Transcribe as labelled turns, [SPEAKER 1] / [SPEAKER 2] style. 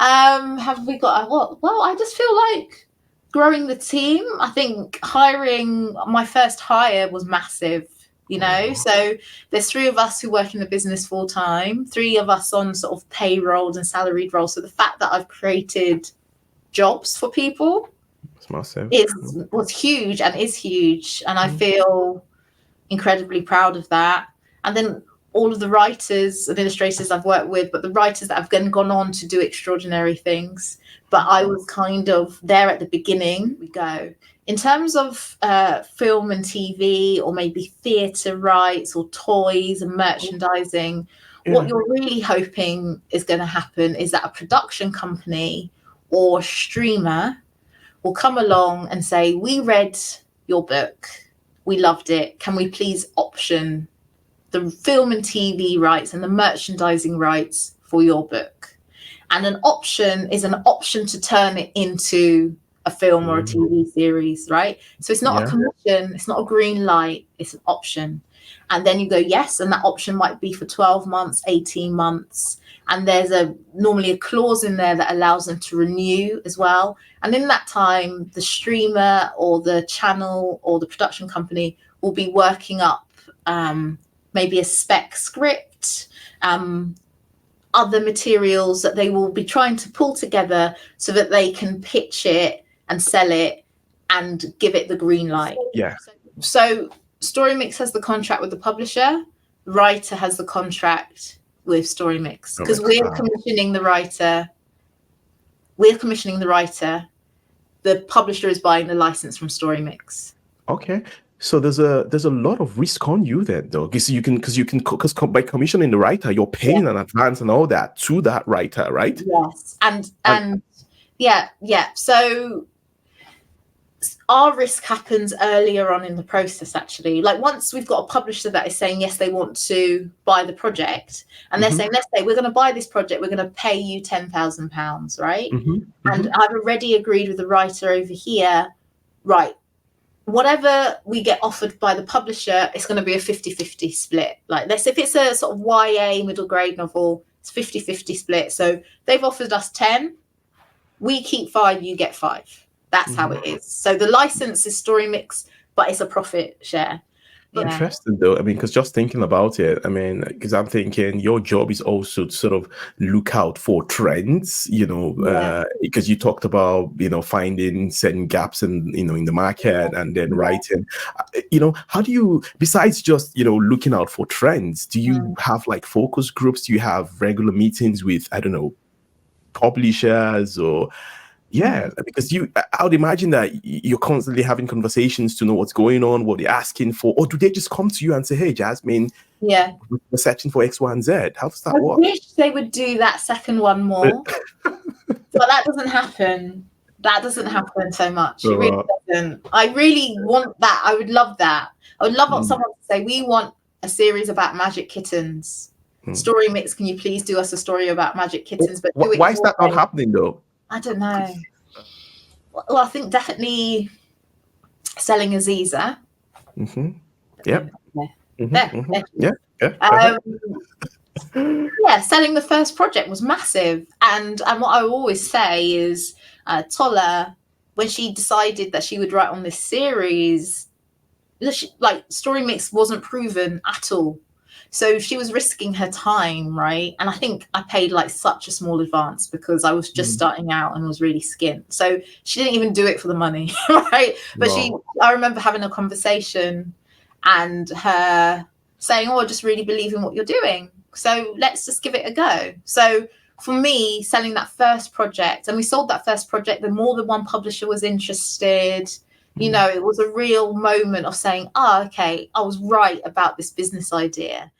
[SPEAKER 1] Have we got what? Well, I just feel like growing the team. I think hiring my first hire was massive. So there's 3 of us who work in the business full time, 3 of us on sort of payroll and salaried roles. So the fact that I've created jobs for people
[SPEAKER 2] It's massive.
[SPEAKER 1] was huge and is huge, and I feel incredibly proud of that. And then all of the writers and illustrators I've worked with, but the writers that have gone on to do extraordinary things. But I was kind of there at the beginning. We go in terms of film and TV, or maybe theatre rights or toys and merchandising. What you're really hoping is going to happen is that a production company or streamer will come along and say, we read your book, we loved it, can we please option the film and TV rights and the merchandising rights for your book? And an option is an option to turn it into a film or a TV series, right? So it's not a commission, it's not a green light, it's an option. And then you go, yes, and that option might be for 12 months, 18 months. And there's normally a clause in there that allows them to renew as well. And in that time, the streamer or the channel or the production company will be working up maybe a spec script, other materials that they will be trying to pull together so that they can pitch it and sell it and give it the green light.
[SPEAKER 2] Yeah.
[SPEAKER 1] So Storymix has the contract with the publisher, the writer has the contract with Storymix, because we're commissioning the writer. The publisher is buying the license from Storymix.
[SPEAKER 2] Okay. So there's a lot of risk on you then, though, because by commissioning the writer, you're paying in advance and all that to that writer, right?
[SPEAKER 1] Yes, and So our risk happens earlier on in the process, actually. Like once we've got a publisher that is saying yes, they want to buy the project, and they're saying, let's say we're going to buy this project, we're going to pay you £10,000, right? And I've already agreed with the writer over here, right? Whatever we get offered by the publisher, it's going to be a 50-50 split. Like this, if it's a sort of YA middle grade novel, it's 50-50 split. So they've offered us 10, we keep 5, you get 5. That's how it is. So the license is Storymix, but it's a profit share.
[SPEAKER 2] Interesting though. I mean, because just thinking about it, I mean, because I'm thinking your job is also to sort of look out for trends, because you talked about, finding certain gaps in the market and then writing, how do you, besides just, looking out for trends, do you have like focus groups? Do you have regular meetings with, I don't know, publishers or... Yeah, because I would imagine that you're constantly having conversations to know what's going on, what they're asking for, or do they just come to you and say, "Hey, Jasmine, we're searching for X, Y, and Z." How does that work?
[SPEAKER 1] I wish they would do that second one more, but that doesn't happen. That doesn't happen so much. It really doesn't. I really want that. I would love that. I would love someone to say, "We want a series about magic kittens." Storymix, can you please do us a story about magic kittens? But
[SPEAKER 2] why is that not happening though?
[SPEAKER 1] I don't know. Well, I think definitely selling Aziza. Selling the first project was massive. And what I always say is Tola, when she decided that she would write on this series, Storymix wasn't proven at all. So she was risking her time, right? And I think I paid like such a small advance because I was just starting out and was really skint. So she didn't even do it for the money, right? But I remember having a conversation and her saying, I just really believe in what you're doing. So let's just give it a go. So for me, selling that first project, and we sold that first project, the more than one publisher was interested. It was a real moment of saying, okay, I was right about this business idea.